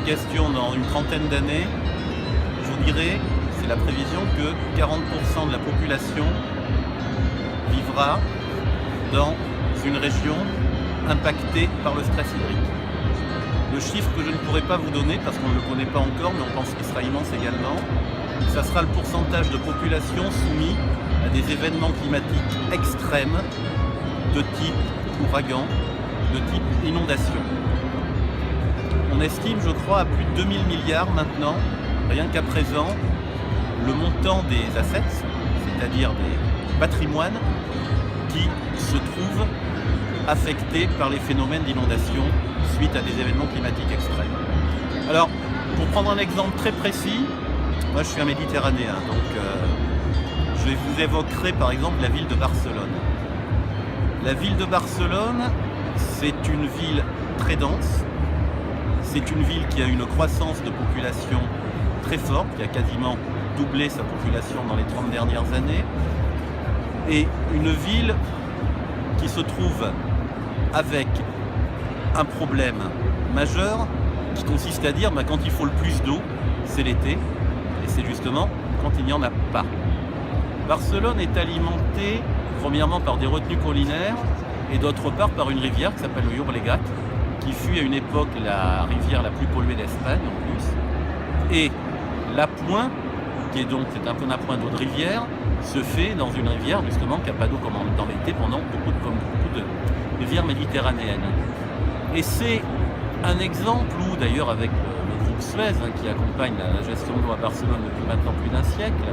question dans une trentaine d'années, je vous dirais, c'est la prévision que 40% de la population vivra dans une région impactée par le stress hydrique. Le chiffre que je ne pourrais pas vous donner parce qu'on ne le connaît pas encore, mais on pense qu'il sera immense également, ça sera le pourcentage de population soumis à des événements climatiques extrêmes de type ouragan, de type inondation. On estime, je crois, à plus de 2000 milliards maintenant, rien qu'à présent, le montant des assets, c'est-à-dire des patrimoines, qui se trouvent affectés par les phénomènes d'inondation suite à des événements climatiques extrêmes. Alors, pour prendre un exemple très précis, moi je suis un méditerranéen, donc je vous évoquerai par exemple la ville de Barcelone. La ville de Barcelone, c'est une ville très dense, c'est une ville qui a une croissance de population très forte, qui a quasiment doublé sa population dans les 30 dernières années, et une ville qui se trouve avec un problème majeur qui consiste à dire quand il faut le plus d'eau, c'est l'été, et c'est justement quand il n'y en a pas. Barcelone est alimentée premièrement par des retenues collinaires et d'autre part par une rivière qui s'appelle le Llobregat, qui fut à une époque la rivière la plus polluée d'Espagne en plus. Et l'appoint, qui est donc c'est un peu un appoint d'eau de rivière, se fait dans une rivière justement qui n'a pas d'eau comme dans l'été pendant comme beaucoup de rivières méditerranéennes. Et c'est un exemple où d'ailleurs avec le groupe Suez qui accompagne la gestion de l'eau à Barcelone depuis maintenant plus d'un siècle,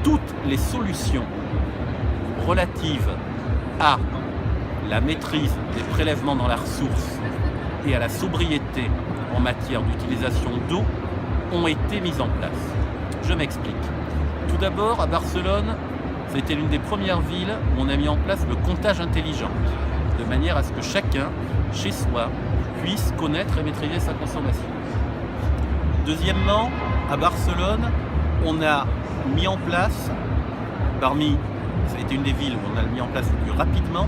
toutes les solutions relatives à la maîtrise des prélèvements dans la ressource et à la sobriété en matière d'utilisation d'eau ont été mises en place. Je m'explique. Tout d'abord, à Barcelone, c'était l'une des premières villes où on a mis en place le comptage intelligent, de manière à ce que chacun, chez soi, puisse connaître et maîtriser sa consommation. Deuxièmement, à Barcelone, on a mis en place, ça a été une des villes où on a mis en place le plus rapidement,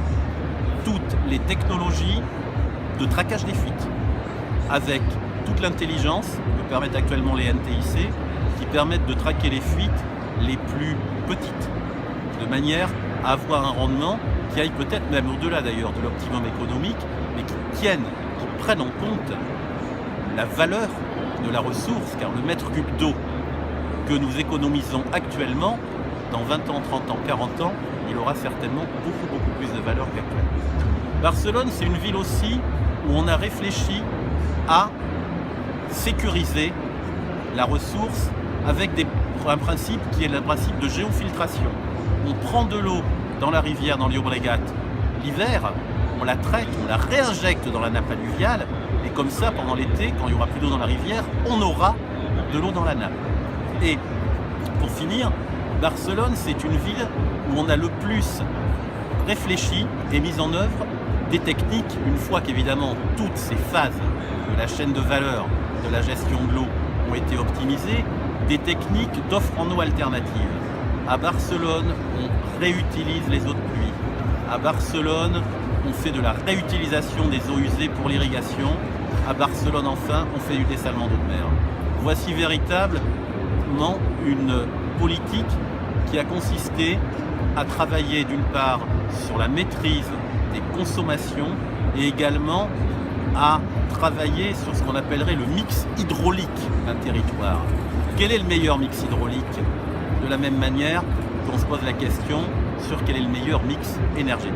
toutes les technologies de traquage des fuites, avec toute l'intelligence que permettent actuellement les NTIC, qui permettent de traquer les fuites les plus petites, de manière à avoir un rendement qui aille peut-être même au-delà d'ailleurs de l'optimum économique, mais qui prenne en compte la valeur de la ressource, car le mètre cube d'eau que nous économisons actuellement, dans 20 ans, 30 ans, 40 ans, il aura certainement beaucoup plus de valeur qu'actuellement. Barcelone, c'est une ville aussi où on a réfléchi à sécuriser la ressource avec un principe qui est le principe de géofiltration. On prend de l'eau dans la rivière, dans le Llobregat, l'hiver, on la traite, on la réinjecte dans la nappe alluviale, et comme ça, pendant l'été, quand il n'y aura plus d'eau dans la rivière, on aura de l'eau dans la nappe. Et pour finir, Barcelone, c'est une ville où on a le plus réfléchi et mis en œuvre des techniques, une fois qu'évidemment toutes ces phases de la chaîne de valeur de la gestion de l'eau ont été optimisées, des techniques d'offre en eau alternative. À Barcelone, on réutilise les eaux de pluie. À Barcelone, on fait de la réutilisation des eaux usées pour l'irrigation. À Barcelone, enfin, on fait du dessalement d'eau de mer. Voici véritablement une politique qui a consisté à travailler d'une part sur la maîtrise des consommations et également à travailler sur ce qu'on appellerait le mix hydraulique d'un territoire. Quel est le meilleur mix hydraulique? De la même manière qu'on se pose la question sur quel est le meilleur mix énergétique.